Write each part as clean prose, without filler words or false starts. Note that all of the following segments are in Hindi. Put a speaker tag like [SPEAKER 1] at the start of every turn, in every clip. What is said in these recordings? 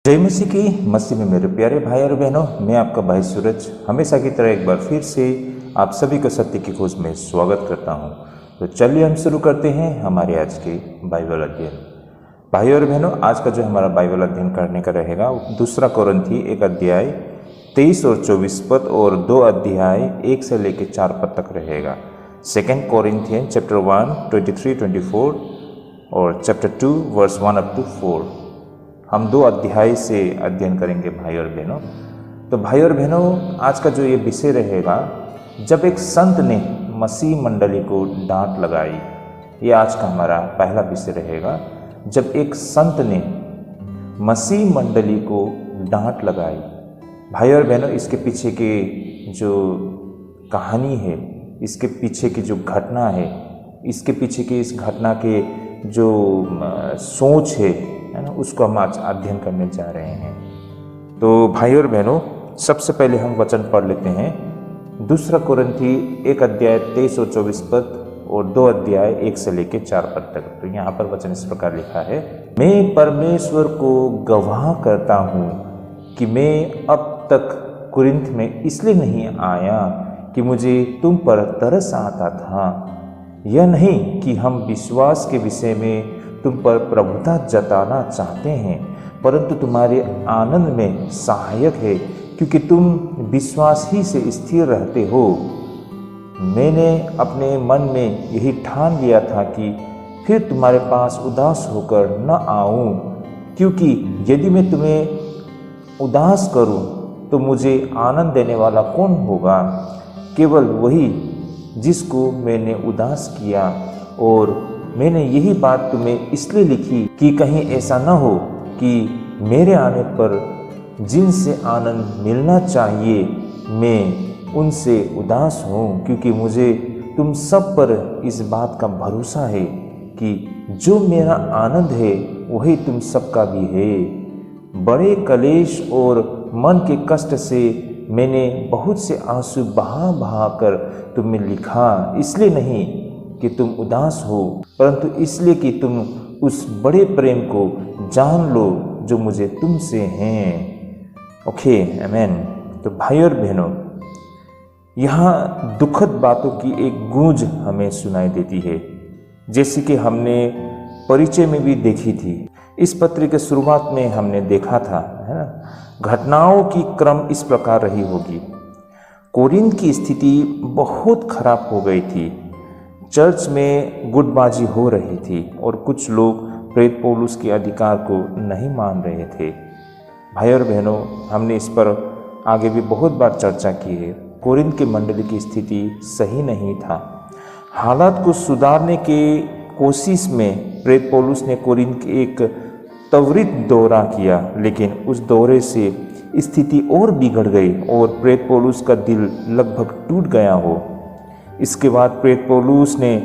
[SPEAKER 1] जय मसीह की मसीह में मेरे प्यारे भाई और बहनों, मैं आपका भाई सूरज हमेशा की तरह एक बार फिर से आप सभी को सत्य की खोज में स्वागत करता हूं। तो चलिए हम शुरू करते हैं हमारे आज के बाइबल अध्ययन। भाई और बहनों, आज का जो हमारा बाइबल अध्ययन करने का रहेगा वो 2 कोरिन्थी 1 अध्याय 23 और 24 पद और 2 अध्याय 1 से लेकर 4 पद तक रहेगा। 2 कोरिन्थियन चैप्टर 1 23-24 और चैप्टर 2 वर्स 1 up to 4। हम 2 अध्याय से अध्ययन करेंगे भाई और बहनों। तो भाई और बहनों, आज का जो ये विषय रहेगा, जब एक संत ने मसीह मंडली को डांट लगाई, ये आज का हमारा पहला विषय रहेगा। जब एक संत ने मसीह मंडली को डांट लगाई। भाई और बहनों, इसके पीछे के जो कहानी है, इसके पीछे की जो घटना है, इसके पीछे की इस घटना के जो सोच है ना, उसको हम आज अध्ययन करने जा रहे हैं। तो भाई और बहनों, सबसे पहले हम वचन पढ़ लेते हैं 2 कोरिन्थी 1 अध्याय 23 और 24 पद और 2 अध्याय 1 से लेकर 4 पद तक। तो यहाँ पर वचन इस प्रकार लिखा है, मैं परमेश्वर को गवाह करता हूँ कि मैं अब तक कुरिन्थ में इसलिए नहीं आया कि मुझे तुम पर तरस आता था। यह नहीं कि हम विश्वास के विषय में तुम पर प्रभुता जताना चाहते हैं, परंतु तुम्हारे आनंद में सहायक है, क्योंकि तुम विश्वास ही से स्थिर रहते हो। मैंने अपने मन में यही ठान लिया था कि फिर तुम्हारे पास उदास होकर न आऊं, क्योंकि यदि मैं तुम्हें उदास करूं तो मुझे आनंद देने वाला कौन होगा? केवल वही जिसको मैंने उदास किया। और मैंने यही बात तुम्हें इसलिए लिखी कि कहीं ऐसा न हो कि मेरे आने पर जिनसे आनंद मिलना चाहिए मैं उनसे उदास हूँ, क्योंकि मुझे तुम सब पर इस बात का भरोसा है कि जो मेरा आनंद है वही तुम सबका भी है। बड़े कलेश और मन के कष्ट से मैंने बहुत से आंसू बहा बहा कर तुम्हें लिखा, इसलिए नहीं कि तुम उदास हो, परंतु इसलिए कि तुम उस बड़े प्रेम को जान लो जो मुझे तुमसे हैं। ओके, आमेन। तो भाई और बहनों, यहाँ दुखद बातों की एक गूंज हमें सुनाई देती है, जैसे कि हमने परिचय में भी देखी थी। इस पत्र के शुरुआत में हमने देखा था, है ना, घटनाओं की क्रम इस प्रकार रही होगी। कोरिन्थ की स्थिति बहुत खराब हो गई थी। चर्च में गुटबाजी हो रही थी और कुछ लोग प्रेरित पौलुस के अधिकार को नहीं मान रहे थे। भाई और बहनों, हमने इस पर आगे भी बहुत बार चर्चा की है। कोरिन्थ के मंडली की स्थिति सही नहीं था। हालात को सुधारने के कोशिश में प्रेरित पौलुस ने कोरिन्थ के एक त्वरित दौरा किया, लेकिन उस दौरे से स्थिति और बिगड़ गई और प्रेरित पौलुस का दिल लगभग टूट गया हो। इसके बाद प्रेरित पौलुस ने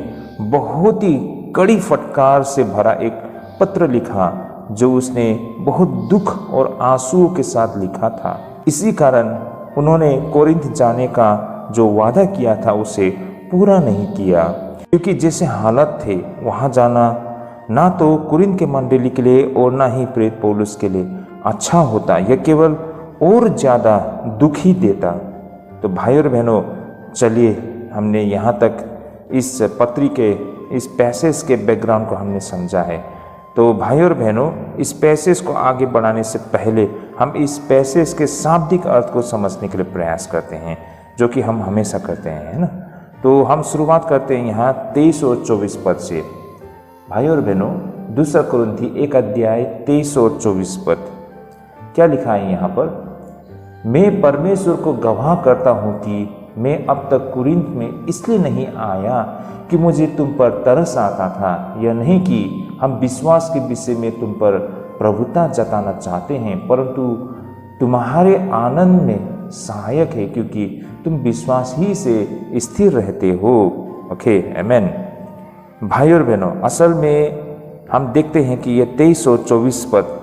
[SPEAKER 1] बहुत ही कड़ी फटकार से भरा एक पत्र लिखा, जो उसने बहुत दुख और आंसुओं के साथ लिखा था। इसी कारण उन्होंने कोरिन्थ जाने का जो वादा किया था उसे पूरा नहीं किया, क्योंकि जैसे हालात थे वहाँ जाना ना तो कोरिन्थ के मंडली के लिए और ना ही प्रेरित पौलुस के लिए अच्छा होता, यह केवल और ज़्यादा दुख ही देता। तो भाई और बहनों, चलिए हमने यहाँ तक इस पत्री के इस पैसेज के बैकग्राउंड को हमने समझा है। तो भाई और बहनों, इस पैसेज को आगे बढ़ाने से पहले हम इस पैसेज के शाब्दिक अर्थ को समझने के लिए प्रयास करते हैं, जो कि हम हमेशा करते हैं, है ना। तो हम शुरुआत करते हैं यहाँ 23 और 24 पद से। भाई और बहनों, 2 कोरिन्थी 1 अध्याय 23 और 24 पद क्या लिखा है यहाँ पर? मैं परमेश्वर को गवाह करता हूँ कि मैं अब तक कुरिन्थ में इसलिए नहीं आया कि मुझे तुम पर तरस आता था। यह नहीं कि हम विश्वास के विषय में तुम पर प्रभुता जताना चाहते हैं, परंतु तुम्हारे आनंद में सहायक है, क्योंकि तुम विश्वास ही से स्थिर रहते हो। ओके, आमेन। भाई और बहनों, असल में हम देखते हैं कि यह 23 और 24 पद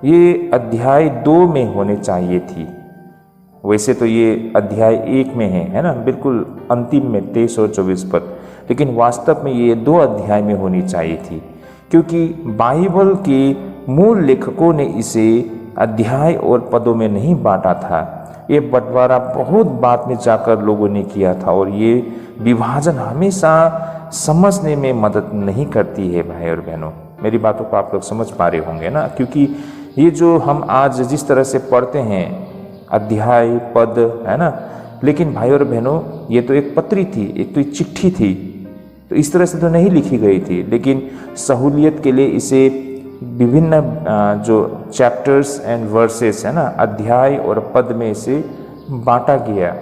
[SPEAKER 1] ये अध्याय 2 में होने चाहिए थी। वैसे तो ये अध्याय 1 में है ना, बिल्कुल अंतिम में 23 और 24 पद, लेकिन वास्तव में ये 2 अध्याय में होनी चाहिए थी, क्योंकि बाइबल के मूल लेखकों ने इसे अध्याय और पदों में नहीं बांटा था। ये बंटवारा बहुत बाद में जाकर लोगों ने किया था और ये विभाजन हमेशा समझने में मदद नहीं करती है भाई और बहनों। मेरी बातों को आप लोग समझ पा रहे होंगे ना, क्योंकि ये जो हम आज जिस तरह से पढ़ते हैं अध्याय पद, है ना, लेकिन भाई और बहनों ये तो एक पत्री थी, एक तो एक चिट्ठी थी, तो इस तरह से तो नहीं लिखी गई थी, लेकिन सहूलियत के लिए इसे विभिन्न जो चैप्टर्स एंड वर्सेस, है ना, अध्याय और पद में इसे बांटा गया।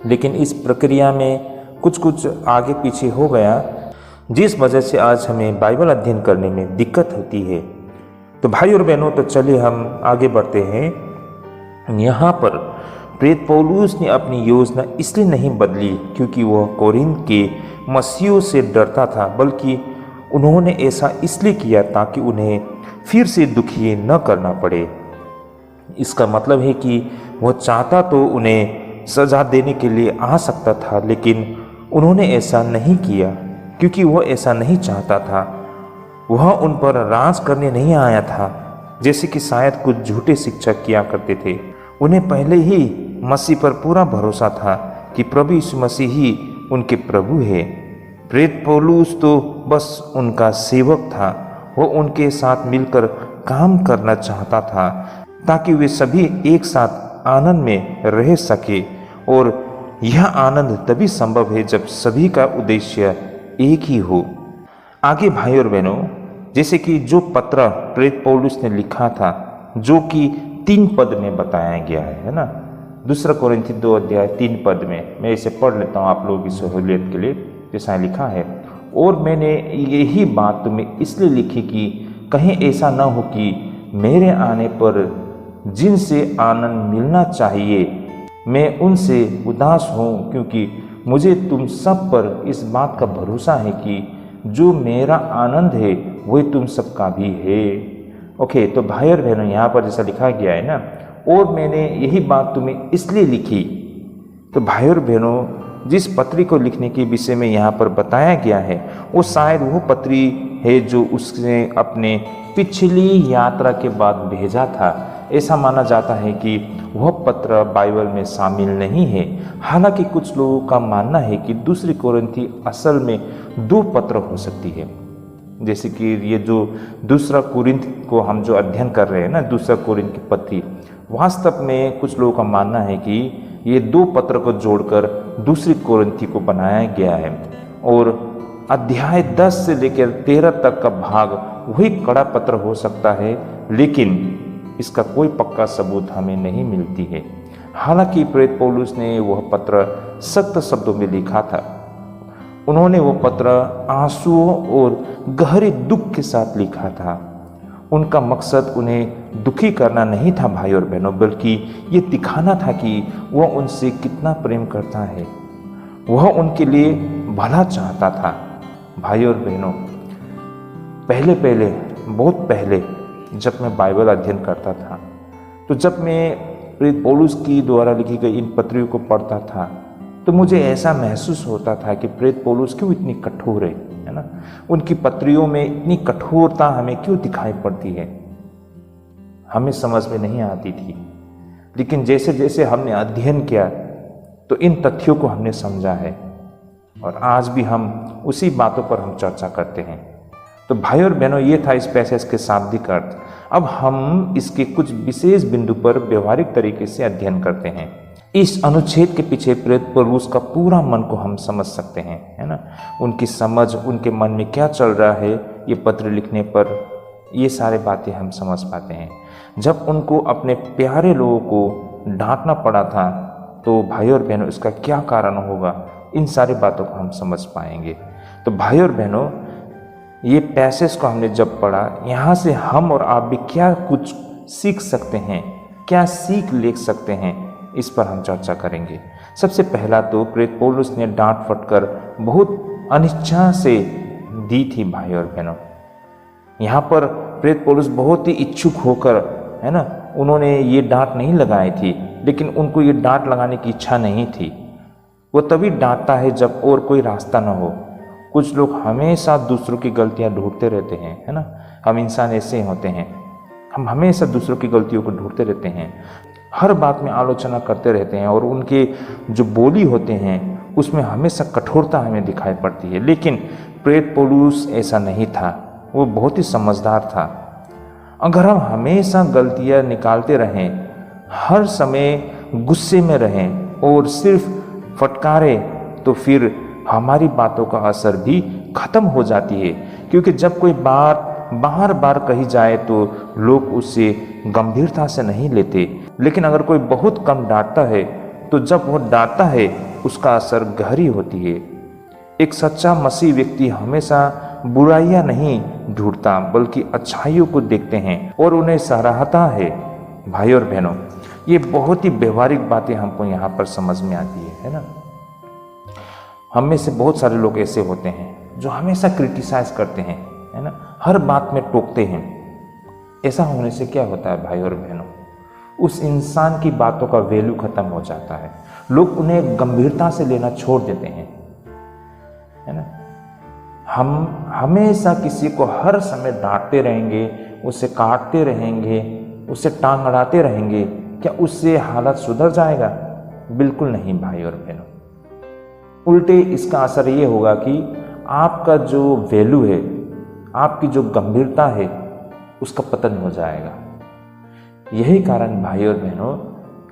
[SPEAKER 1] लेकिन इस प्रक्रिया में कुछ कुछ आगे पीछे हो गया, जिस वजह से आज हमें बाइबल अध्ययन करने में दिक्कत होती है। तो भाई और बहनों, तो चलिए हम आगे बढ़ते हैं। यहाँ पर प्रेरित पौलुस ने अपनी योजना इसलिए नहीं बदली क्योंकि वह कोरिन्थ के मसीहों से डरता था, बल्कि उन्होंने ऐसा इसलिए किया ताकि उन्हें फिर से दुखी न करना पड़े। इसका मतलब है कि वह चाहता तो उन्हें सजा देने के लिए आ सकता था, लेकिन उन्होंने ऐसा नहीं किया क्योंकि वह ऐसा नहीं चाहता था। वह उन पर राज करने नहीं आया था, जैसे कि शायद कुछ झूठे शिक्षक किया करते थे। उन्हें पहले ही मसीह पर पूरा भरोसा था कि प्रभु यीशु मसीह ही उनके प्रभु है। प्रेरित पौलुस तो बस उनका सेवक था। वह उनके साथ मिलकर काम करना चाहता था ताकि वे सभी एक साथ आनंद में रह सके, और यह आनंद तभी संभव है जब सभी का उद्देश्य एक ही हो। आगे भाई और बहनों, जैसे कि जो पत्र प्रेरित पौलुस ने लिखा था, जो कि 3 पद में बताया गया है ना, 2 कोरिन्थी 2 अध्याय 3 पद में, मैं इसे पढ़ लेता हूँ आप लोगों की सहूलियत के लिए। जैसा लिखा है, और मैंने यही बात तुम्हें इसलिए लिखी कि कहीं ऐसा न हो कि मेरे आने पर जिनसे आनंद मिलना चाहिए मैं उनसे उदास हूँ, क्योंकि मुझे तुम सब पर इस बात का भरोसा है कि जो मेरा आनंद है वही तुम सबका भी है। ओके, तो भाई और बहनों, यहाँ पर जैसा लिखा गया है ना, और मैंने यही बात तुम्हें इसलिए लिखी। तो भाई और बहनों, जिस पत्री को लिखने के विषय में यहाँ पर बताया गया है, वो शायद वो पत्री है जो उसने अपने पिछली यात्रा के बाद भेजा था। ऐसा माना जाता है कि वह पत्र बाइबल में शामिल नहीं है। हालांकि कुछ लोगों का मानना है कि 2 कोरिन्थी असल में 2 पत्र हो सकती है। जैसे कि ये जो 2 कोरिन्थ को हम जो अध्ययन कर रहे हैं ना, 2 कोरिन्थ की पत्री, वास्तव में कुछ लोगों का मानना है कि ये 2 पत्र को जोड़कर 2 कोरिन्थी को बनाया गया है, और अध्याय 10 से लेकर 13 तक का भाग वही कड़ा पत्र हो सकता है, लेकिन इसका कोई पक्का सबूत हमें नहीं मिलती है। हालांकि प्रेरित पौलुस ने वह पत्र सख्त शब्दों में लिखा था। उन्होंने वो पत्र आंसुओं और गहरे दुख के साथ लिखा था। उनका मकसद उन्हें दुखी करना नहीं था भाई और बहनों, बल्कि ये दिखाना था कि वह उनसे कितना प्रेम करता है। वह उनके लिए भला चाहता था। भाई और बहनों, बहुत पहले जब मैं बाइबल अध्ययन करता था, तो जब मैं प्रेरित पौलुस की द्वारा लिखी गई इन पत्रियों को पढ़ता था, तो मुझे ऐसा महसूस होता था कि प्रेरित पौलुस क्यों इतनी कठोर है ना। उनकी पत्रियों में इतनी कठोरता हमें क्यों दिखाई पड़ती है, हमें समझ में नहीं आती थी। लेकिन जैसे जैसे हमने अध्ययन किया तो इन तथ्यों को हमने समझा है, और आज भी हम उसी बातों पर हम चर्चा करते हैं। तो भाई और बहनों, ये था इस पैसेज के शाब्दिक अर्थ। अब हम इसके कुछ विशेष बिंदु पर व्यवहारिक तरीके से अध्ययन करते हैं। इस अनुच्छेद के पीछे प्रेरित पौलुस का पूरा मन को हम समझ सकते हैं, है ना। उनकी समझ, उनके मन में क्या चल रहा है ये पत्र लिखने पर, ये सारे बातें हम समझ पाते हैं। जब उनको अपने प्यारे लोगों को डांटना पड़ा था, तो भाई और बहनों, इसका क्या कारण होगा, इन सारी बातों को हम समझ पाएंगे। तो भाई और बहनों, ये पैसेज को हमने जब पढ़ा, यहाँ से हम और आप भी क्या कुछ सीख सकते हैं, क्या सीख ले सकते हैं, इस पर हम चर्चा करेंगे। सबसे पहला तो प्रेरित पौलुस ने डांट फटकर बहुत अनिच्छा से दी थी भाई और बहनों। यहाँ पर प्रेरित पौलुस बहुत ही इच्छुक होकर, है ना, उन्होंने ये डांट नहीं लगाई थी, लेकिन उनको ये डांट लगाने की इच्छा नहीं थी। वो तभी डांटता है जब और कोई रास्ता ना हो। कुछ लोग हमेशा दूसरों की गलतियां ढूंढते रहते हैं, है ना। हम इंसान ऐसे होते हैं, हम हमेशा दूसरों की गलतियों को ढूंढते रहते हैं, हर बात में आलोचना करते रहते हैं और उनके जो बोली होते हैं उसमें हमेशा कठोरता हमें दिखाई पड़ती है। लेकिन प्रेरित पौलुस ऐसा नहीं था, वो बहुत ही समझदार था। अगर हम हमेशा गलतियां निकालते रहें, हर समय गुस्से में रहें और सिर्फ फटकारें, तो फिर हमारी बातों का असर भी खत्म हो जाती है। क्योंकि जब कोई बात बार बार कही जाए तो लोग उसे गंभीरता से नहीं लेते, लेकिन अगर कोई बहुत कम डांटता है तो जब वो डांटता है उसका असर गहरी होती है। एक सच्चा मसीह व्यक्ति हमेशा बुराइयां नहीं ढूंढता बल्कि अच्छाइयों को देखते हैं और उन्हें सराहता है। भाई और बहनों, ये बहुत ही व्यवहारिक बातें हमको यहाँ पर समझ में आती है ना। हम में से बहुत सारे लोग ऐसे होते हैं जो हमेशा क्रिटिसाइज करते हैं, है ना, हर बात में टोकते हैं। ऐसा होने से क्या होता है भाई और बहनों, उस इंसान की बातों का वैल्यू खत्म हो जाता है। लोग उन्हें गंभीरता से लेना छोड़ देते हैं, है ना। हम हमेशा किसी को हर समय डांटते रहेंगे, उसे काटते रहेंगे, उसे टांग अड़ाते रहेंगे, क्या उससे हालत सुधर जाएगा? बिल्कुल नहीं भाई और बहनों। उल्टे इसका असर ये होगा कि आपका जो वैल्यू है, आपकी जो गंभीरता है, उसका पतन हो जाएगा। यही कारण भाई और बहनों,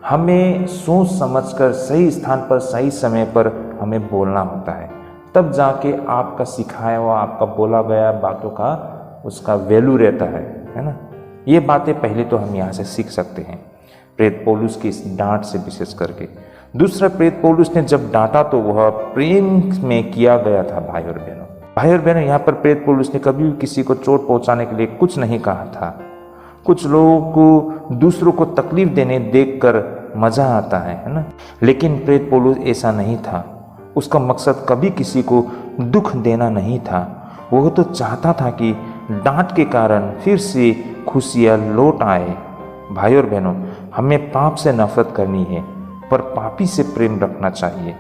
[SPEAKER 1] हमें सोच समझकर सही स्थान पर सही समय पर हमें बोलना होता है, तब जाके आपका सिखाया हुआ, आपका बोला गया बातों का उसका वैल्यू रहता है ना। ये बातें पहले तो हम यहाँ से सीख सकते हैं प्रेरित पौलुस की इस डांट से विशेष करके। दूसरा, प्रेरित पौलुस ने जब डांटा तो वह प्रेम में किया गया था। भाई और बहनों, यहाँ पर प्रेरित पौलुस ने कभी भी किसी को चोट पहुंचाने के लिए कुछ नहीं कहा था। कुछ लोगों को दूसरों को तकलीफ देने देखकर मजा आता है ना, लेकिन प्रेरित पौलुस ऐसा नहीं था। उसका मकसद कभी किसी को दुख देना नहीं था। वो तो चाहता था कि डांट के कारण फिर से खुशियाँ लौट आए। भाई और बहनों, हमें पाप से नफरत करनी है पर पापी से प्रेम रखना चाहिए।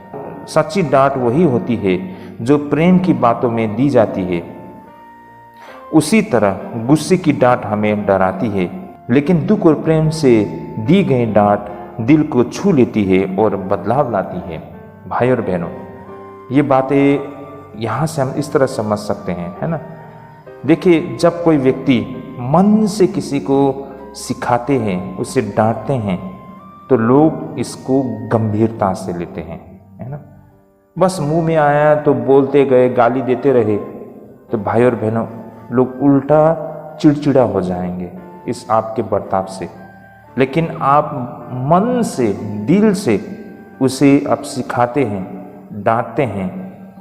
[SPEAKER 1] सच्ची डांट वही होती है जो प्रेम की बातों में दी जाती है। उसी तरह गुस्से की डांट हमें डराती है, लेकिन दुख और प्रेम से दी गई डांट दिल को छू लेती है और बदलाव लाती है। भाई और बहनों, ये बातें यहाँ से हम इस तरह समझ सकते हैं, है ना। देखिए, जब कोई व्यक्ति मन से किसी को सिखाते हैं, उसे डांटते हैं, तो लोग इसको गंभीरता से लेते हैं, है ना। बस मुंह में आया तो बोलते गए, गाली देते रहे, तो भाई और बहनों, लोग उल्टा चिड़चिड़ा हो जाएंगे इस आपके बर्ताव से। लेकिन आप मन से, दिल से उसे आप सिखाते हैं, डांटते हैं,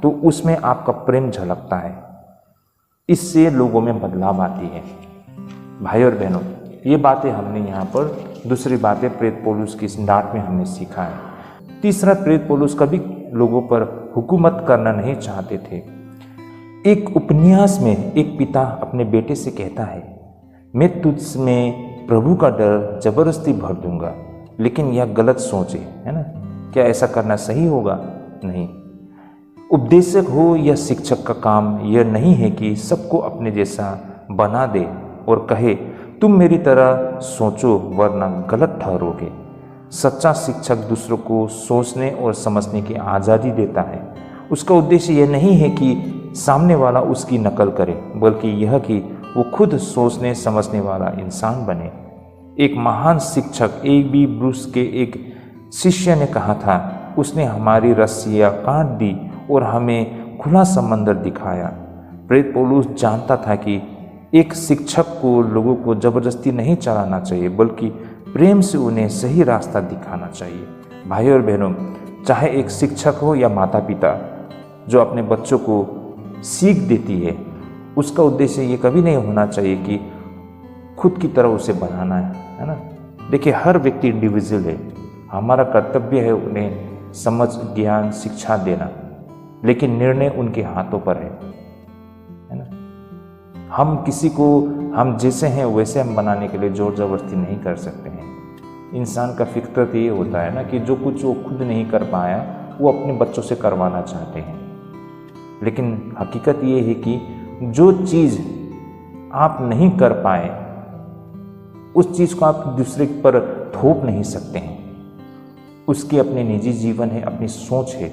[SPEAKER 1] तो उसमें आपका प्रेम झलकता है। इससे लोगों में बदलाव आती है। भाई और बहनों, ये बातें हमने यहाँ पर दूसरी बातें प्रेरित पौलुस की इस डांट में हमने सीखा है। तीसरा, प्रेरित पौलुस कभी लोगों पर हुकूमत करना नहीं चाहते थे। एक उपन्यास में एक पिता अपने बेटे से कहता है, मैं तुझ में प्रभु का डर जबरदस्ती भर दूंगा। लेकिन यह गलत सोच है ना। क्या ऐसा करना सही होगा? नहीं। उपदेशक हो या शिक्षक का काम यह नहीं है कि सबको अपने जैसा बना दे और कहे तुम मेरी तरह सोचो वरना गलत ठहरोगे। सच्चा शिक्षक दूसरों को सोचने और समझने की आज़ादी देता है। उसका उद्देश्य यह नहीं है कि सामने वाला उसकी नकल करे, बल्कि यह कि वो खुद सोचने समझने वाला इंसान बने। एक महान शिक्षक A.B. ब्रूस के एक शिष्य ने कहा था, उसने हमारी रस्सियाँ काट दी और हमें खुला समंदर दिखाया। प्रेरित पौलुस जानता था कि एक शिक्षक को लोगों को जबरदस्ती नहीं चलाना चाहिए, बल्कि प्रेम से उन्हें सही रास्ता दिखाना चाहिए। भाई और बहनों, चाहे एक शिक्षक हो या माता पिता जो अपने बच्चों को सीख देती है, उसका उद्देश्य ये कभी नहीं होना चाहिए कि खुद की तरह उसे बनाना है ना। देखिए, हर व्यक्ति इंडिविजुअल है। हमारा कर्तव्य है उन्हें समझ, ज्ञान, शिक्षा देना, लेकिन निर्णय उनके हाथों पर है ना। हम किसी को हम जैसे हैं वैसे हम बनाने के लिए जोर जबरदस्ती नहीं कर सकते हैं। इंसान का फितरत ये होता है ना कि जो कुछ वो खुद नहीं कर पाया वो अपने बच्चों से करवाना चाहते हैं। लेकिन हकीकत ये है कि जो चीज़ आप नहीं कर पाए उस चीज़ को आप दूसरे पर थोप नहीं सकते हैं। उसकी अपने निजी जीवन है, अपनी सोच है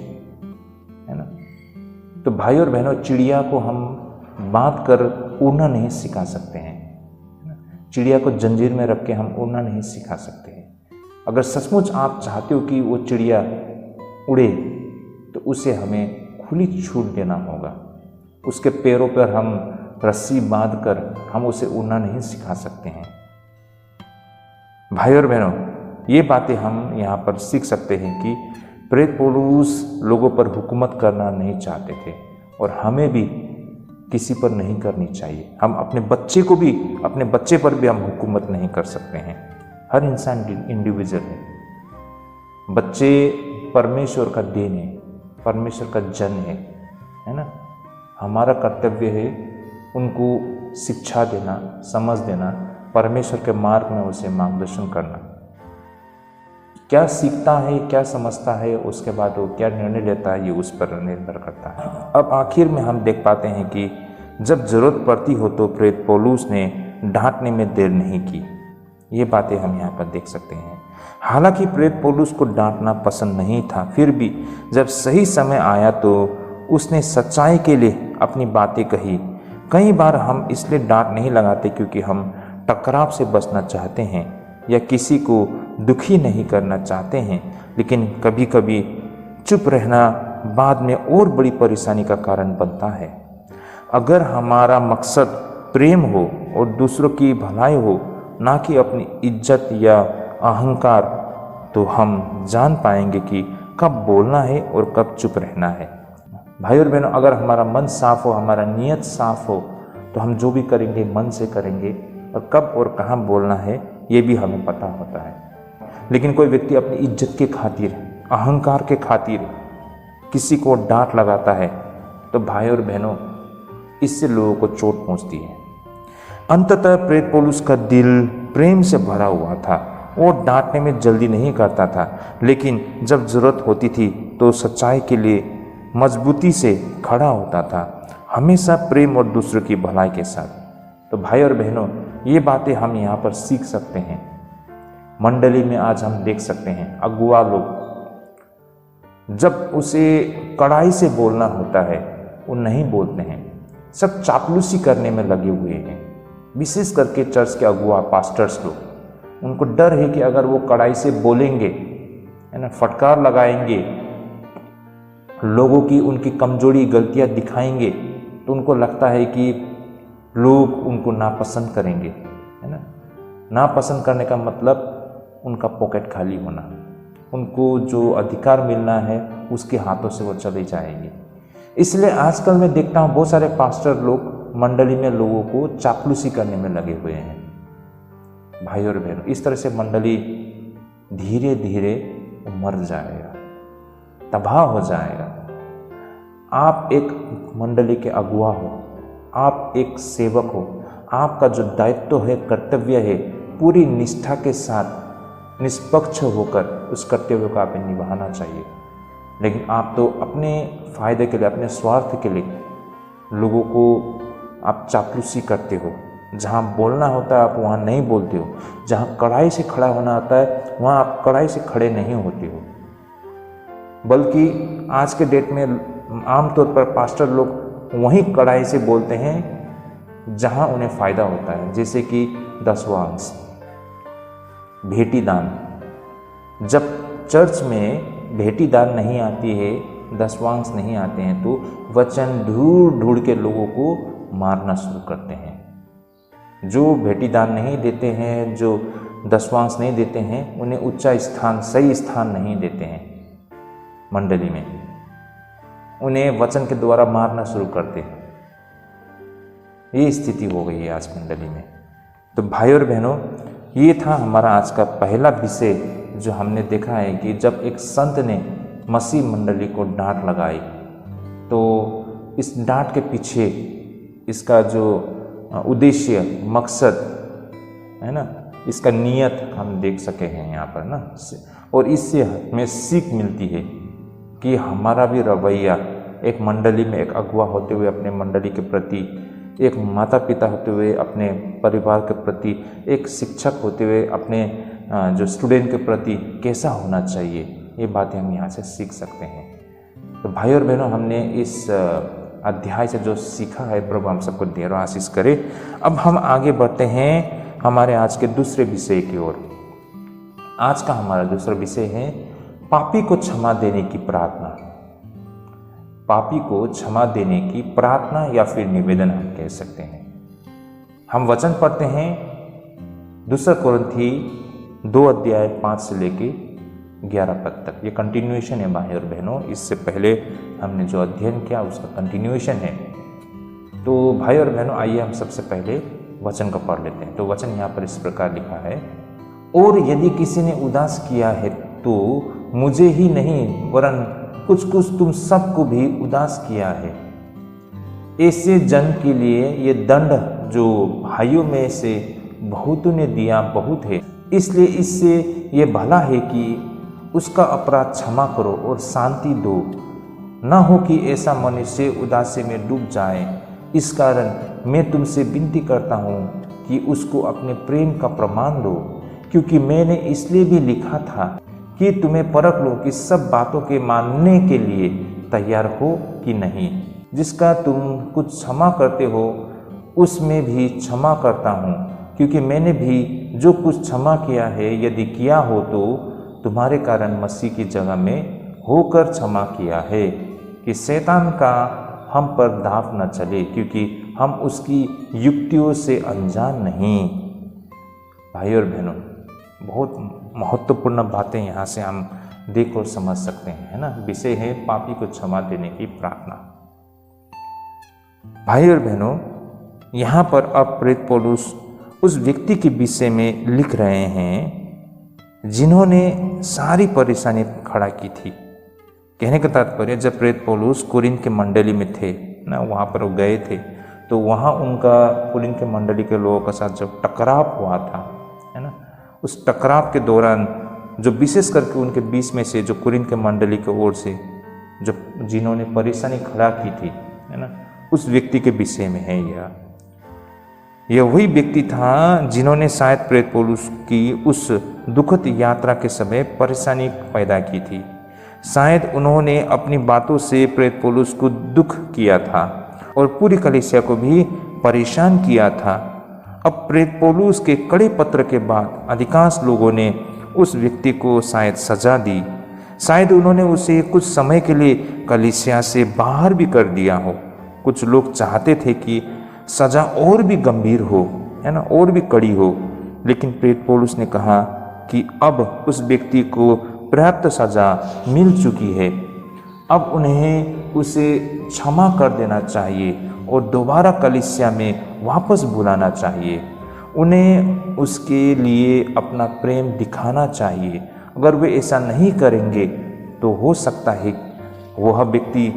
[SPEAKER 1] ना। तो भाई और बहनों, चिड़िया को हम बांध कर उड़ना नहीं सिखा सकते हैं। चिड़िया को जंजीर में रख के हम उड़ना नहीं सिखा सकते हैं। अगर सचमुच आप चाहते हो कि वो चिड़िया उड़े तो उसे हमें खुली छूट देना होगा। उसके पैरों पर हम रस्सी बांधकर हम उसे उड़ना नहीं सिखा सकते हैं। भाई और बहनों, ये बातें हम यहाँ पर सीख सकते हैं कि प्रेत पौलुस लोगों पर हुकूमत करना नहीं चाहते थे और हमें भी किसी पर नहीं करनी चाहिए। हम अपने बच्चे पर भी हम हुकूमत नहीं कर सकते हैं। हर इंसान इंडिविजुअल है। बच्चे परमेश्वर का देन है, परमेश्वर का जन है ना। हमारा कर्तव्य है उनको शिक्षा देना, समझ देना, परमेश्वर के मार्ग में उसे मार्गदर्शन करना। क्या सीखता है, क्या समझता है, उसके बाद वो क्या निर्णय लेता है, ये उस पर निर्भर करता है। अब आखिर में हम देख पाते हैं कि जब जरूरत पड़ती हो तो प्रेत पौलुस ने डांटने में देर नहीं की। ये बातें हम यहाँ पर देख सकते हैं। हालांकि प्रेत पौलुस को डांटना पसंद नहीं था, फिर भी जब सही समय आया तो उसने सच्चाई के लिए अपनी बातें कही। कई बार हम इसलिए डांट नहीं लगाते क्योंकि हम टकराव से बचना चाहते हैं या किसी को दुखी नहीं करना चाहते हैं, लेकिन कभी कभी चुप रहना बाद में और बड़ी परेशानी का कारण बनता है। अगर हमारा मकसद प्रेम हो और दूसरों की भलाई हो, ना कि अपनी इज्जत या अहंकार, तो हम जान पाएंगे कि कब बोलना है और कब चुप रहना है। भाई और बहनों, अगर हमारा मन साफ हो, हमारा नियत साफ हो, तो हम जो भी करेंगे मन से करेंगे और कब और कहाँ बोलना है ये भी हमें पता होता है। लेकिन कोई व्यक्ति अपनी इज्जत के खातिर, अहंकार के खातिर किसी को डांट लगाता है तो भाई और बहनों, इससे लोगों को चोट पहुंचती है। अंततः प्रेत पौलुस का दिल प्रेम से भरा हुआ था। वो डांटने में जल्दी नहीं करता था, लेकिन जब जरूरत होती थी तो सच्चाई के लिए मजबूती से खड़ा होता था, हमेशा प्रेम और दूसरों की भलाई के साथ। तो भाई और बहनों, ये बातें हम यहाँ पर सीख सकते हैं। मंडली में आज हम देख सकते हैं अगुआ लोग, जब उसे कड़ाई से बोलना होता है वो नहीं बोलते हैं, सब चापलूसी करने में लगे हुए हैं। विशेष करके चर्च के अगुआ, पास्टर्स लोग, उनको डर है कि अगर वो कड़ाई से बोलेंगे, है ना, फटकार लगाएंगे, लोगों की उनकी कमजोरी, गलतियां दिखाएंगे, तो उनको लगता है कि लोग उनको नापसंद करेंगे, है ना। नापसंद करने का मतलब उनका पॉकेट खाली होना, उनको जो अधिकार मिलना है उसके हाथों से वो चले जाएंगे। इसलिए आजकल मैं देखता हूँ बहुत सारे पास्टर लोग मंडली में लोगों को चापलूसी करने में लगे हुए हैं। भाई और बहनों, इस तरह से मंडली धीरे धीरे मर जाएगा, तबाह हो जाएगा। आप एक मंडली के अगुआ हो, आप एक सेवक हो, आपका जो दायित्व है, कर्तव्य है, पूरी निष्ठा के साथ निष्पक्ष होकर उस कर्तव्य को आपने निभाना चाहिए। लेकिन आप तो अपने फायदे के लिए, अपने स्वार्थ के लिए लोगों को आप चापलूसी करते हो। जहाँ बोलना होता है आप वहाँ नहीं बोलते हो, जहाँ कड़ाई से खड़ा होना होता है वहाँ आप कड़ाई से खड़े नहीं होते हो। बल्कि आज के डेट में आमतौर पर पास्टर लोग वहीं कड़ाई से बोलते हैं जहाँ उन्हें फ़ायदा होता है, जैसे कि दसवांश, भेंटी दान। जब चर्च में भेंटी दान नहीं आती है, दसवांश नहीं आते हैं, तो वचन ढूंढ ढूंढ के लोगों को मारना शुरू करते हैं। जो भेंटी दान नहीं देते हैं, जो दसवांश नहीं देते हैं, उन्हें ऊंचा स्थान, सही स्थान नहीं देते हैं मंडली में, उन्हें वचन के द्वारा मारना शुरू करते हैं। ये स्थिति हो गई है आज मंडली में। तो भाई और बहनों, ये था हमारा आज का पहला विषय, जो हमने देखा है कि जब एक संत ने मसीह मंडली को डांट लगाई तो इस डांट के पीछे इसका जो उद्देश्य, मकसद है ना, इसका नियत हम देख सके हैं यहाँ पर ना। और इससे हमें सीख मिलती है कि हमारा भी रवैया एक मंडली में एक अगुवा होते हुए अपने मंडली के प्रति एक माता पिता होते हुए अपने परिवार के प्रति, एक शिक्षक होते हुए अपने जो स्टूडेंट के प्रति कैसा होना चाहिए, ये बातें हम यहाँ से सीख सकते हैं। तो भाई और बहनों, हमने इस अध्याय से जो सीखा है, प्रभु हम सबको ढेरों आशीष करे। अब हम आगे बढ़ते हैं हमारे आज के दूसरे विषय की ओर। आज का हमारा दूसरा विषय है पापी को क्षमा देने की प्रार्थना। पापी को क्षमा देने की प्रार्थना या फिर निवेदन हम कह सकते हैं। हम वचन पढ़ते हैं 2 कोरिन्थी 2 अध्याय 5 से लेके 11 पद तक। ये कंटिन्यूएशन है भाई और बहनों, इससे पहले हमने जो अध्ययन किया उसका कंटिन्यूएशन है। तो भाई और बहनों, आइए हम सबसे पहले वचन को पढ़ लेते हैं। तो वचन यहाँ पर इस प्रकार लिखा है, और यदि किसी ने उदास किया है तो मुझे ही नहीं वरन कुछ कुछ तुम सबको भी उदास किया है। ऐसे जन के लिए ये दंड जो भाइयों में से बहुतों ने दिया बहुत है, इसलिए इससे ये भला है कि उसका अपराध क्षमा करो और शांति दो, न हो कि ऐसा मनुष्य उदासी में डूब जाए। इस कारण मैं तुमसे विनती करता हूँ कि उसको अपने प्रेम का प्रमाण दो, क्योंकि मैंने इसलिए भी लिखा था कि तुम्हें परख लो कि सब बातों के मानने के लिए तैयार हो कि नहीं। जिसका तुम कुछ क्षमा करते हो उसमें भी क्षमा करता हूँ, क्योंकि मैंने भी जो कुछ क्षमा किया है, यदि किया हो तो तुम्हारे कारण मसीह की जगह में होकर क्षमा किया है, कि शैतान का हम पर दाव न चले, क्योंकि हम उसकी युक्तियों से अनजान नहीं। भाई और बहनों, बहुत महत्वपूर्ण बातें यहाँ से हम देख और समझ सकते हैं, है ना। विषय है पापी को क्षमा देने की प्रार्थना। भाई और बहनों, यहाँ पर अब प्रेरित पौलुस उस व्यक्ति के विषय में लिख रहे हैं जिन्होंने सारी परेशानी खड़ा की थी। कहने का तात्पर्य, जब प्रेरित पौलुस कुरिन्थ के मंडली में थे ना, वहाँ पर वो गए थे, तो वहाँ उनका कुरिन्थ के मंडली के लोगों के साथ जो टकराव हुआ था, है ना, उस टकराव के दौरान जो विशेष करके उनके बीच में से जो कुरिन्थ के मंडली की ओर से जो जिन्होंने परेशानी खड़ा की थी, है ना, उस व्यक्ति के विषय में है यह वही व्यक्ति था जिन्होंने शायद प्रेरित पौलुस की उस दुखद यात्रा के समय परेशानी पैदा की थी। शायद उन्होंने अपनी बातों से प्रेरित पौलुस को दुख किया था और पूरी कलीसिया को भी परेशान किया था। अब प्रेरित पौलुस के कड़े पत्र के बाद अधिकांश लोगों ने उस व्यक्ति को शायद सजा दी। शायद उन्होंने उसे कुछ समय के लिए कलीसिया से बाहर भी कर दिया हो। कुछ लोग चाहते थे कि सजा और भी गंभीर हो, है ना, और भी कड़ी हो, लेकिन प्रेरित पौलुस ने कहा कि अब उस व्यक्ति को पर्याप्त सजा मिल चुकी है। अब उन्हें उसे क्षमा कर देना चाहिए और दोबारा कलीसिया में वापस बुलाना चाहिए। उन्हें उसके लिए अपना प्रेम दिखाना चाहिए। अगर वे ऐसा नहीं करेंगे तो हो सकता है वह व्यक्ति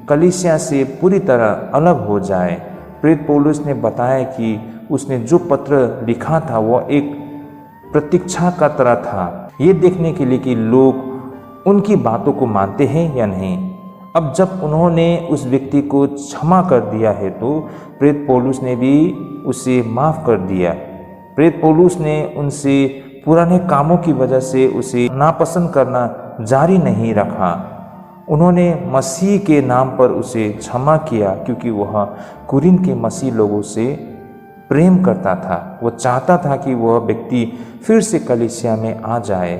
[SPEAKER 1] कलीसिया से पूरी तरह अलग हो जाए। प्रेरित पौलुस ने बताया कि उसने जो पत्र लिखा था वह एक प्रतीक्षा का तरह था, ये देखने के लिए कि लोग उनकी बातों को मानते हैं या नहीं। अब जब उन्होंने उस व्यक्ति को क्षमा कर दिया है तो प्रेरित पौलुस ने भी उसे माफ़ कर दिया। प्रेरित पौलुस ने उनसे पुराने कामों की वजह से उसे नापसंद करना जारी नहीं रखा। उन्होंने मसीह के नाम पर उसे क्षमा किया, क्योंकि वह कुरिन्थ के मसीह लोगों से प्रेम करता था। वो चाहता था कि वह व्यक्ति फिर से कलीसिया में आ जाए।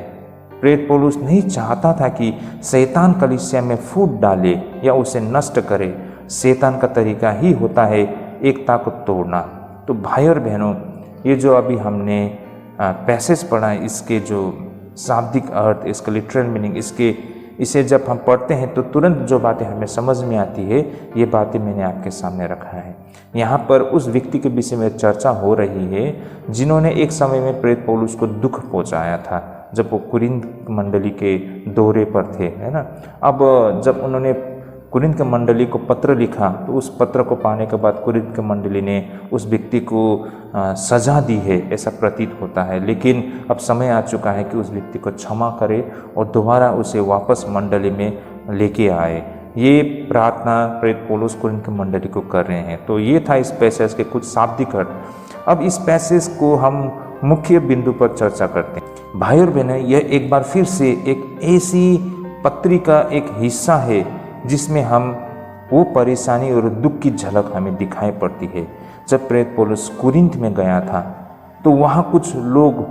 [SPEAKER 1] प्रेरित पौलुस नहीं चाहता था कि शैतान कलीसिया में फूट डाले या उसे नष्ट करे। शैतान का तरीका ही होता है एकता को तोड़ना। तो भाई और बहनों, ये जो अभी हमने पैसेज पढ़ा, इसके जो शाब्दिक अर्थ, इसका लिटरल मीनिंग, इसे जब हम पढ़ते हैं तो तुरंत जो बातें हमें समझ में आती है, ये बातें मैंने आपके सामने रखा है। यहाँ पर उस व्यक्ति के विषय में चर्चा हो रही है जिन्होंने एक समय में प्रेरित पौलुस को दुख पहुँचाया था जब वो कुरिन्थ मंडली के दौरे पर थे, है ना। अब जब उन्होंने कुरिन्थ के मंडली को पत्र लिखा तो उस पत्र को पाने के बाद कुरिन्थ के मंडली ने उस व्यक्ति को सजा दी है, ऐसा प्रतीत होता है। लेकिन अब समय आ चुका है कि उस व्यक्ति को क्षमा करे और दोबारा उसे वापस मंडली में लेके आए। ये प्रार्थना प्रेरित पौलुस कुरिन्थ की मंडली को कर रहे हैं। तो ये था इस पैसेज के कुछ शाब्दिक अर्थ। अब इस पैसेज को हम मुख्य बिंदु पर चर्चा करते हैं। भाई और बहनें, यह एक बार फिर से एक ऐसी पत्री का एक हिस्सा है जिसमें हम वो परेशानी और दुख की झलक हमें दिखाई पड़ती है। जब प्रेरित पौलुस कुरिन्थ में गया था तो वहाँ कुछ लोग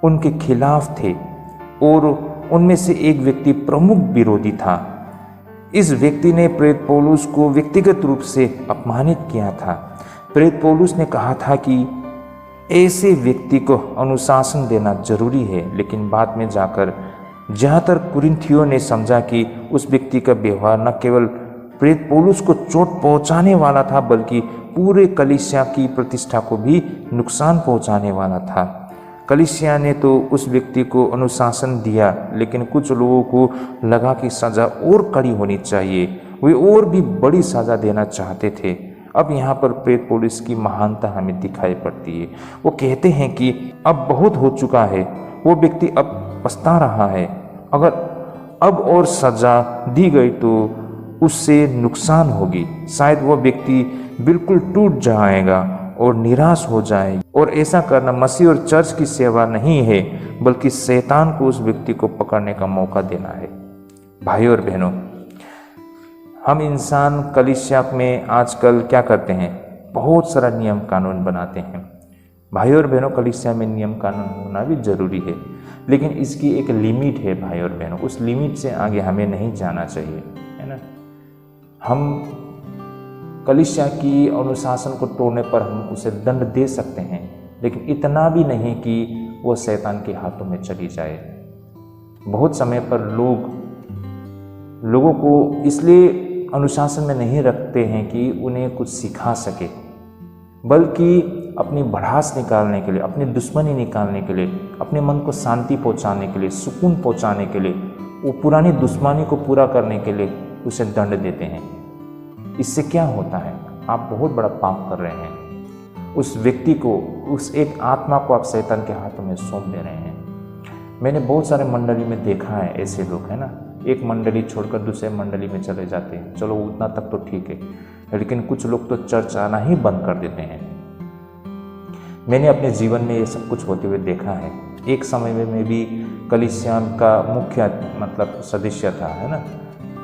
[SPEAKER 1] उनके खिलाफ थे और उनमें से एक व्यक्ति प्रमुख विरोधी था। इस व्यक्ति ने प्रेरित पौलुस को व्यक्तिगत रूप से अपमानित किया था। प्रेरित पौलुस ने कहा था कि ऐसे व्यक्ति को अनुशासन देना जरूरी है, लेकिन बाद में जाकर ज़्यादातर कुरिन्थियों ने समझा कि उस व्यक्ति का व्यवहार न केवल प्रेरित पौलुस को चोट पहुंचाने वाला था बल्कि पूरे कलीसिया की प्रतिष्ठा को भी नुकसान पहुंचाने वाला था। कलीसिया ने तो उस व्यक्ति को अनुशासन दिया, लेकिन कुछ लोगों को लगा कि सज़ा और कड़ी होनी चाहिए, वे और भी बड़ी सज़ा देना चाहते थे। अब यहाँ पर प्रेरित पौलुस की महानता हमें दिखाई पड़ती है। वो कहते हैं कि अब बहुत हो चुका है, वो व्यक्ति अब पछता रहा है। अगर अब और सज़ा दी गई तो उससे नुकसान होगी। शायद वो व्यक्ति बिल्कुल टूट जाएगा और निराश हो जाएगा, और ऐसा करना मसीह और चर्च की सेवा नहीं है बल्कि शैतान को उस व्यक्ति को पकड़ने का मौका देना है। भाई और बहनों, हम इंसान कलीसिया में आजकल क्या करते हैं? बहुत सारा नियम कानून बनाते हैं। भाई और बहनों, कलीसिया में नियम कानून होना भी जरूरी है, लेकिन इसकी एक लिमिट है। भाई और बहनों, उस लिमिट से आगे हमें नहीं जाना चाहिए, है ना। हम कलीसिया की अनुशासन को तोड़ने पर हम उसे दंड दे सकते हैं, लेकिन इतना भी नहीं कि वो शैतान के हाथों में चली जाए। बहुत समय पर लोगों को इसलिए अनुशासन में नहीं रखते हैं कि उन्हें कुछ सिखा सके, बल्कि अपनी भड़ास निकालने के लिए, अपनी दुश्मनी निकालने के लिए, अपने मन को शांति पहुंचाने के लिए, सुकून पहुंचाने के लिए, वो पुरानी दुश्मनी को पूरा करने के लिए उसे दंड देते हैं। इससे क्या होता है? आप बहुत बड़ा पाप कर रहे हैं। उस व्यक्ति को, उस एक आत्मा को आप शैतान के हाथों में सौंप दे रहे हैं। मैंने बहुत सारे मंडली में देखा है ऐसे लोग, है ना, एक मंडली छोड़कर दूसरे मंडली में चले जाते हैं। चलो उतना तक तो ठीक है, लेकिन कुछ लोग तो चर्च आना ही बंद कर देते हैं। मैंने अपने जीवन में ये सब कुछ होते हुए देखा है। एक समय में मैं भी कलीसिया का मुख्य सदस्य था, है ना।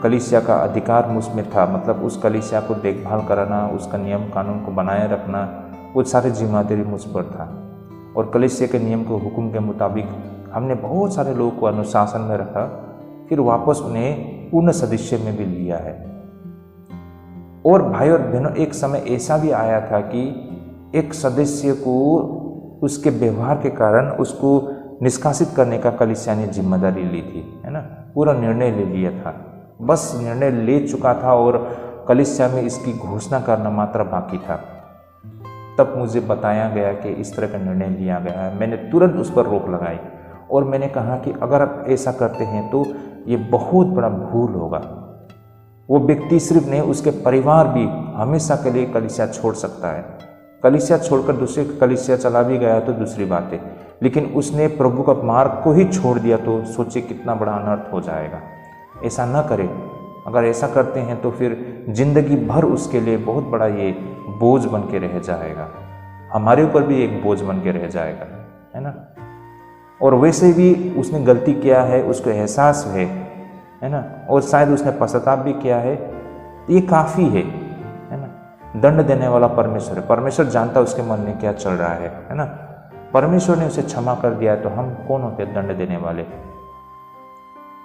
[SPEAKER 1] कलीसिया का अधिकार मुझ में था, मतलब उस कलीसिया को देखभाल कराना, उसका नियम कानून को बनाए रखना, वो सारी जिम्मेदारी मुझ पर था। और कलीसिया के नियम को हुक्म के मुताबिक हमने बहुत सारे लोगों को अनुशासन में रखा, फिर वापस उन्हें पूर्ण सदस्य में भी लिया है। और भाई और बहनों, एक समय ऐसा भी आया था कि एक सदस्य को उसके व्यवहार के कारण उसको निष्कासित करने का कलीसिया ने जिम्मेदारी ली थी, है ना। पूरा निर्णय ले लिया था, बस निर्णय ले चुका था और कलीसिया में इसकी घोषणा करना मात्र बाकी था। तब मुझे बताया गया कि इस तरह का निर्णय लिया गया है। मैंने तुरंत उस पर रोक लगाई और मैंने कहा कि अगर आप ऐसा करते हैं तो ये बहुत बड़ा भूल होगा। वो व्यक्ति सिर्फ नहीं, उसके परिवार भी हमेशा के लिए कलीसिया छोड़ सकता है। कलीसिया छोड़कर दूसरे कलीसिया चला भी गया तो दूसरी बात है, लेकिन उसने प्रभु का मार्ग को ही छोड़ दिया तो सोचिए कितना बड़ा अनर्थ हो जाएगा। ऐसा ना करें। अगर ऐसा करते हैं तो फिर जिंदगी भर उसके लिए बहुत बड़ा ये बोझ बन के रह जाएगा, हमारे ऊपर भी एक बोझ बन के रह जाएगा, है ना। और वैसे भी उसने गलती किया है, उसको एहसास है ना, और शायद उसने पश्चाताप भी किया है, ये काफ़ी है ना। दंड देने वाला परमेश्वर है, परमेश्वर जानता है उसके मन में क्या चल रहा है ना। परमेश्वर ने उसे क्षमा कर दिया तो हम कौन होते दंड देने वाले।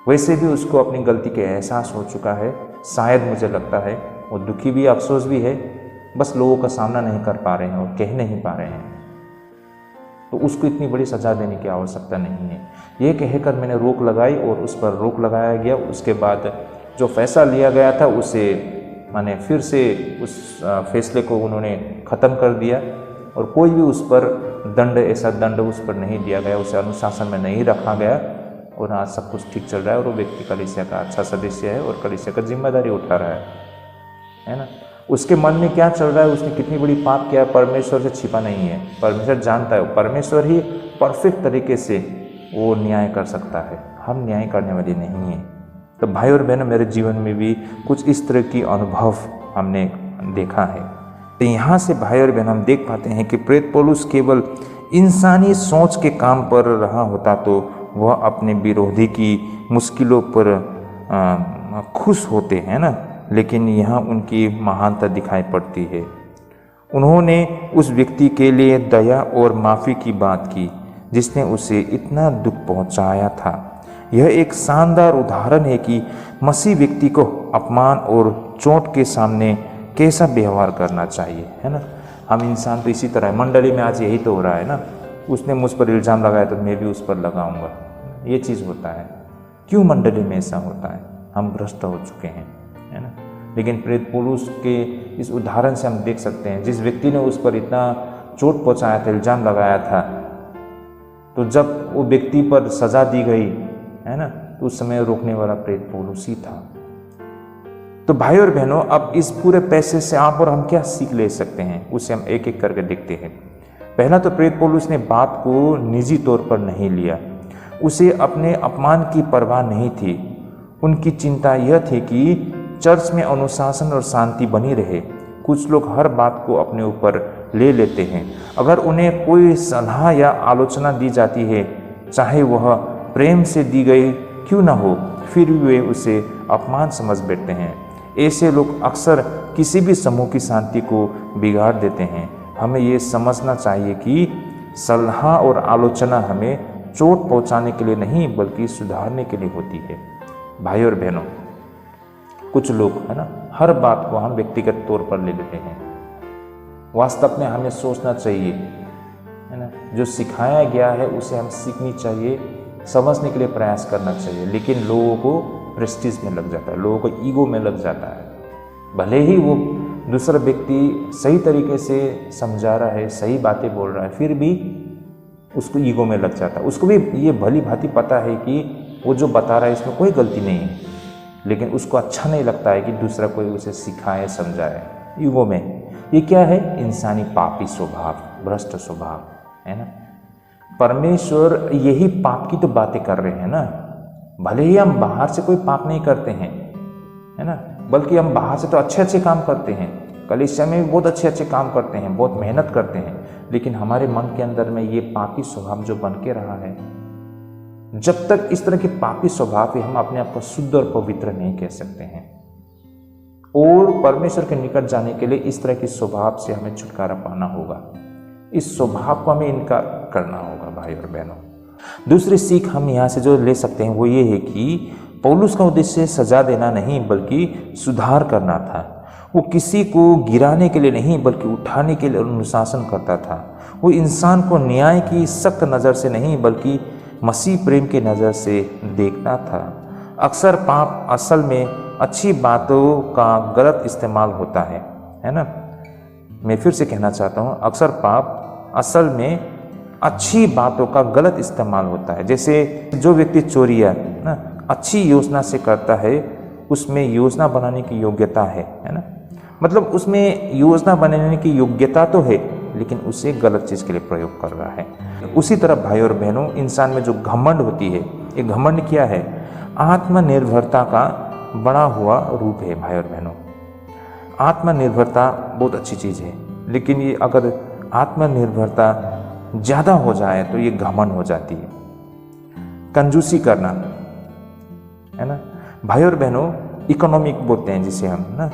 [SPEAKER 1] वैसे भी उसको अपनी गलती का एहसास हो चुका है, शायद मुझे लगता है वो दुखी भी, अफसोस भी है, बस लोगों का सामना नहीं कर पा रहे हैं और कह नहीं पा रहे हैं। तो उसको इतनी बड़ी सज़ा देने की आवश्यकता नहीं है। ये कहकर मैंने रोक लगाई और उस पर रोक लगाया गया। उसके बाद जो फैसला लिया गया था उसे माने फिर से उस फैसले को उन्होंने ख़त्म कर दिया और कोई भी उस पर ऐसा दंड उस पर नहीं दिया गया, उसे अनुशासन में नहीं रखा गया और आज सब कुछ ठीक चल रहा है और वो व्यक्ति कलीसिया का अच्छा सदस्य है और कलीसिया का जिम्मेदारी उठा रहा है ना। उसके मन में क्या चल रहा है, उसने कितनी बड़ी पाप किया, परमेश्वर से छिपा नहीं है। परमेश्वर जानता है, परमेश्वर ही परफेक्ट तरीके से वो न्याय कर सकता है, हम न्याय करने वाले नहीं हैं। तो भाई और बहनों, मेरे जीवन में भी कुछ इस तरह की अनुभव हमने देखा है। तो यहाँ से भाई और बहन हम देख पाते हैं कि प्रेरित पौलुस केवल इंसानी सोच के काम पर रहा होता तो वह अपने विरोधी की मुश्किलों पर खुश होते हैं ना, लेकिन यहाँ उनकी महानता दिखाई पड़ती है। उन्होंने उस व्यक्ति के लिए दया और माफ़ी की बात की जिसने उसे इतना दुख पहुंचाया था। यह एक शानदार उदाहरण है कि मसीह व्यक्ति को अपमान और चोट के सामने कैसा व्यवहार करना चाहिए, है ना। हम इंसान तो इसी तरह, मंडली में आज यही तो हो रहा है ना, उसने मुझ पर इल्ज़ाम लगाया तो मैं भी उस पर लगाऊंगा, ये चीज़ होता है। क्यों मंडली में ऐसा होता है? हम भ्रष्ट हो चुके हैं, है ना। लेकिन प्रेरित पौलुस के इस उदाहरण से हम देख सकते हैं, जिस व्यक्ति ने उस पर इतना चोट पहुंचाया था, इल्ज़ाम लगाया था, तो जब वो व्यक्ति पर सज़ा दी गई, है ना, तो उस समय रोकने वाला प्रेरित पौलुस ही था। तो भाई और बहनों, अब इस पूरे पैसे से आप और हम क्या सीख ले सकते हैं, उसे हम एक एक करके देखते हैं। पहला तो प्रेरित पौलुस ने बात को निजी तौर पर नहीं लिया। उसे अपने अपमान की परवाह नहीं थी। उनकी चिंता यह थी कि चर्च में अनुशासन और शांति बनी रहे। कुछ लोग हर बात को अपने ऊपर ले लेते हैं। अगर उन्हें कोई सलाह या आलोचना दी जाती है, चाहे वह प्रेम से दी गई क्यों ना हो, फिर भी वे उसे अपमान समझ बैठते हैं। ऐसे लोग अक्सर किसी भी समूह की शांति को बिगाड़ देते हैं। हमें ये समझना चाहिए कि सलाह और आलोचना हमें चोट पहुंचाने के लिए नहीं बल्कि सुधारने के लिए होती है। भाई और बहनों, कुछ लोग, है ना, हर बात को हम व्यक्तिगत तौर पर ले लेते हैं। वास्तव में हमें सोचना चाहिए, है ना, जो सिखाया गया है उसे हम सीखनी चाहिए, समझने के लिए प्रयास करना चाहिए। लेकिन लोगों को प्रेस्टीज में लग जाता है, लोगों को ईगो में लग जाता है। भले ही वो दूसरा व्यक्ति सही तरीके से समझा रहा है, सही बातें बोल रहा है, फिर भी उसको ईगो में लग जाता है। उसको भी ये भली भांति पता है कि वो जो बता रहा है इसमें कोई गलती नहीं है, लेकिन उसको अच्छा नहीं लगता है कि दूसरा कोई उसे सिखाए, समझाए। ईगो में ये क्या है? इंसानी पापी स्वभाव, भ्रष्ट स्वभाव, है ना। परमेश्वर यही पाप की तो बातें कर रहे हैं ना। भले ही हम बाहर से कोई पाप नहीं करते हैं, है ना, बल्कि हम बाहर से तो अच्छे अच्छे काम करते हैं, कलीसिया में भी बहुत अच्छे अच्छे काम करते हैं, बहुत मेहनत करते हैं, लेकिन हमारे मन के अंदर में ये पापी स्वभाव जो बन के रहा है, जब तक इस तरह के पापी स्वभाव है हम अपने आप को शुद्ध और पवित्र नहीं कह सकते हैं। और परमेश्वर के निकट जाने के लिए इस तरह के स्वभाव से हमें छुटकारा पाना होगा। इस स्वभाव को हमें इनकार करना होगा भाई और बहनों। दूसरी सीख हम यहाँ से जो ले सकते हैं वो ये है कि पौलुस का उद्देश्य सजा देना नहीं बल्कि सुधार करना था। वो किसी को गिराने के लिए नहीं बल्कि उठाने के लिए अनुशासन करता था। वो इंसान को न्याय की सख्त नज़र से नहीं बल्कि मसीह प्रेम की नज़र से देखता था। अक्सर पाप असल में अच्छी बातों का गलत इस्तेमाल होता है ना। मैं फिर से कहना चाहता हूँ, अक्सर पाप असल में अच्छी बातों का गलत इस्तेमाल होता है। जैसे जो व्यक्ति चोरियाँ ना अच्छी योजना से करता है, उसमें योजना बनाने की योग्यता है ना, मतलब उसमें योजना बनाने की योग्यता तो है, लेकिन उसे गलत चीज़ के लिए प्रयोग कर रहा है। उसी तरह भाई और बहनों, इंसान में जो घमंड होती है, ये घमंड क्या है? आत्मनिर्भरता का बड़ा हुआ रूप है भाई और बहनों। आत्मनिर्भरता बहुत अच्छी चीज़ है, लेकिन ये अगर आत्मनिर्भरता ज़्यादा हो जाए तो ये घमंड हो जाती है। कंजूसी करना, है ना भाई और बहनों, इकोनॉमिक बोलते हैं जिसे हम ना,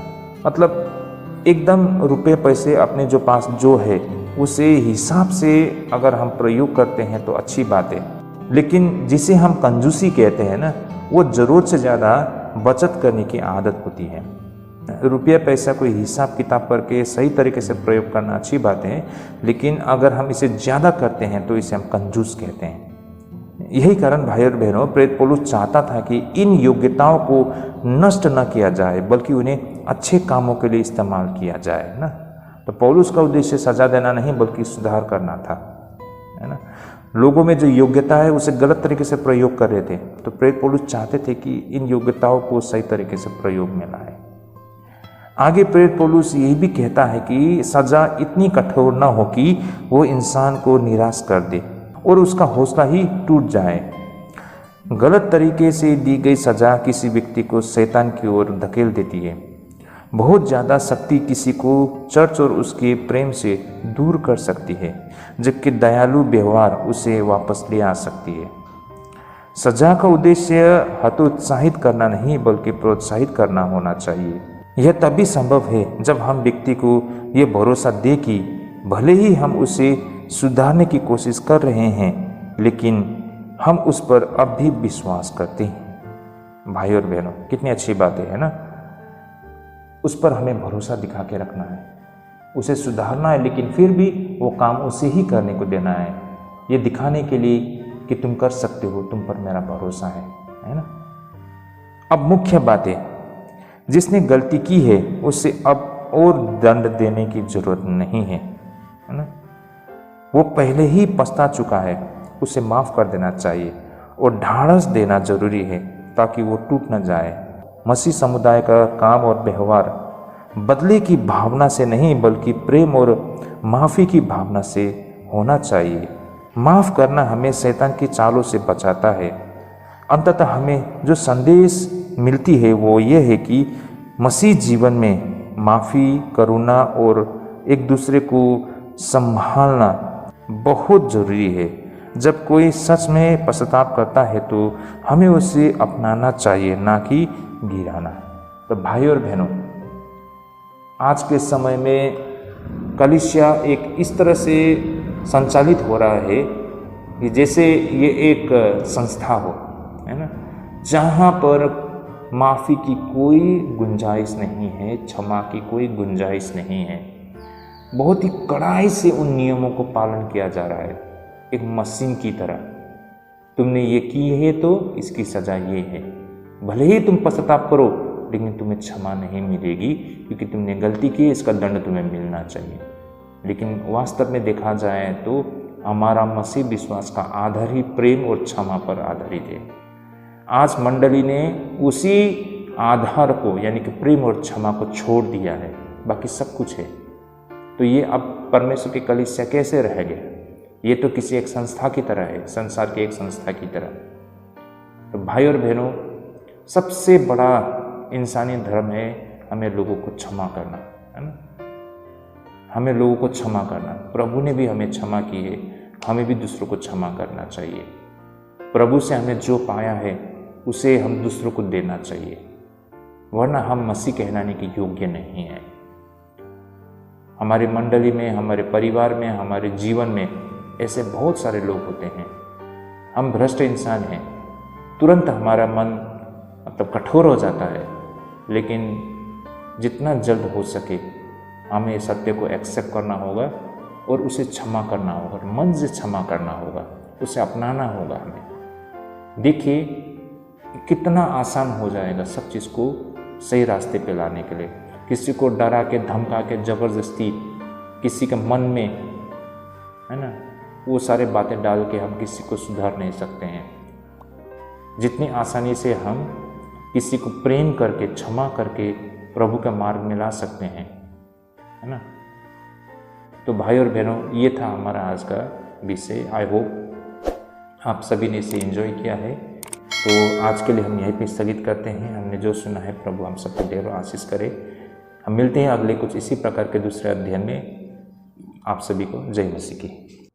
[SPEAKER 1] मतलब एकदम रुपए पैसे अपने जो पास जो है उसे हिसाब से अगर हम प्रयोग करते हैं तो अच्छी बात है, लेकिन जिसे हम कंजूसी कहते हैं ना, वो ज़रूरत से ज़्यादा बचत करने की आदत होती है। रुपया पैसा कोई हिसाब किताब करके सही तरीके से प्रयोग करना अच्छी बात है, लेकिन अगर हम इसे ज़्यादा करते हैं तो इसे हम कंजूस कहते हैं। यही कारण भाई और बहनों, प्रेरित पौलुस चाहता था कि इन योग्यताओं को नष्ट न किया जाए बल्कि उन्हें अच्छे कामों के लिए इस्तेमाल किया जाए ना। तो पौलुस का उद्देश्य सजा देना नहीं बल्कि सुधार करना था, है ना। लोगों में जो योग्यता है उसे गलत तरीके से प्रयोग कर रहे थे, तो प्रेरित पौलुस चाहते थे कि इन योग्यताओं को सही तरीके से प्रयोग में लाए। आगे प्रेरित पौलुस यही भी कहता है कि सजा इतनी कठोर न हो कि वो इंसान को निराश कर दे और उसका हौसला ही टूट जाए। गलत तरीके से दी गई सजा किसी व्यक्ति को शैतान की ओर धकेल देती है। बहुत ज़्यादा शक्ति किसी को चर्च और उसके प्रेम से दूर कर सकती है, जबकि दयालु व्यवहार उसे वापस ले आ सकती है। सजा का उद्देश्य हतोत्साहित करना नहीं बल्कि प्रोत्साहित करना होना चाहिए। यह तभी संभव है जब हम व्यक्ति को यह भरोसा दे कि भले ही हम उसे सुधारने की कोशिश कर रहे हैं, लेकिन हम उस पर अब भी विश्वास करते हैं। भाई और बहनों, कितनी अच्छी बात है ना। उस पर हमें भरोसा दिखा के रखना है, उसे सुधारना है, लेकिन फिर भी वो काम उसे ही करने को देना है, ये दिखाने के लिए कि तुम कर सकते हो, तुम पर मेरा भरोसा है ना। अब मुख्य बात है, जिसने गलती की है उसे अब और दंड देने की जरूरत नहीं है ना। वो पहले ही पछता चुका है, उसे माफ कर देना चाहिए और ढाढ़स देना जरूरी है ताकि वो टूट न जाए। मसीह समुदाय का काम और व्यवहार बदले की भावना से नहीं बल्कि प्रेम और माफ़ी की भावना से होना चाहिए। माफ़ करना हमें शैतान की चालों से बचाता है। अंततः हमें जो संदेश मिलती है वो ये है कि मसीह जीवन में माफ़ी, करुणा और एक दूसरे को संभालना बहुत ज़रूरी है। जब कोई सच में पश्चाताप करता है तो हमें उसे अपनाना चाहिए, ना कि गिराना। तो भाई और बहनों, आज के समय में कलीसिया एक इस तरह से संचालित हो रहा है कि जैसे ये एक संस्था हो, है ना, जहाँ पर माफ़ी की कोई गुंजाइश नहीं है, क्षमा की कोई गुंजाइश नहीं है। बहुत ही कड़ाई से उन नियमों को पालन किया जा रहा है, एक मशीन की तरह। तुमने ये की है तो इसकी सज़ा ये है। भले ही तुम पश्चाताप करो, लेकिन तुम्हें क्षमा नहीं मिलेगी क्योंकि तुमने गलती की, इसका दंड तुम्हें मिलना चाहिए। लेकिन वास्तव में देखा जाए तो हमारा मसीह विश्वास का आधार ही प्रेम और क्षमा पर आधारित है। आज मंडली ने उसी आधार को यानी कि प्रेम और क्षमा को छोड़ दिया है, बाकी सब कुछ है। तो ये अब परमेश्वर की कलीसिया कैसे रह गया? ये तो किसी एक संस्था की तरह है, संसार की एक संस्था की तरह। तो भाई और बहनों, सबसे बड़ा इंसानी धर्म है हमें लोगों को क्षमा करना, है ना। हमें लोगों को क्षमा करना, प्रभु ने भी हमें क्षमा की है, हमें भी दूसरों को क्षमा करना चाहिए। प्रभु से हमें जो पाया है उसे हम दूसरों को देना चाहिए, वरना हम मसीह कहलाने के योग्य नहीं हैं। हमारी मंडली में, हमारे परिवार में, हमारे जीवन में ऐसे बहुत सारे लोग होते हैं। हम भ्रष्ट इंसान हैं, तुरंत हमारा मन मतलब कठोर हो जाता है, लेकिन जितना जल्द हो सके हमें सत्य को एक्सेप्ट करना होगा और उसे क्षमा करना होगा, मन से क्षमा करना होगा, उसे अपनाना होगा हमें। देखिए कितना आसान हो जाएगा सब चीज़ को सही रास्ते पे लाने के लिए। किसी को डरा के, धमका के, ज़बरदस्ती किसी के मन में, है ना, वो सारे बातें डाल के हम किसी को सुधार नहीं सकते हैं। जितनी आसानी से हम किसी को प्रेम करके, क्षमा करके प्रभु का मार्ग में ला सकते हैं, है ना। तो भाई और बहनों, ये था हमारा आज का विषय। आई होप आप सभी ने इसे एंजॉय किया है। तो आज के लिए हम यहीं पे स्थगित करते हैं। हमने जो सुना है प्रभु हम सबको ढेरों आशीष करे। हम मिलते हैं अगले कुछ इसी प्रकार के दूसरे अध्ययन में। आप सभी को जय मसीह की।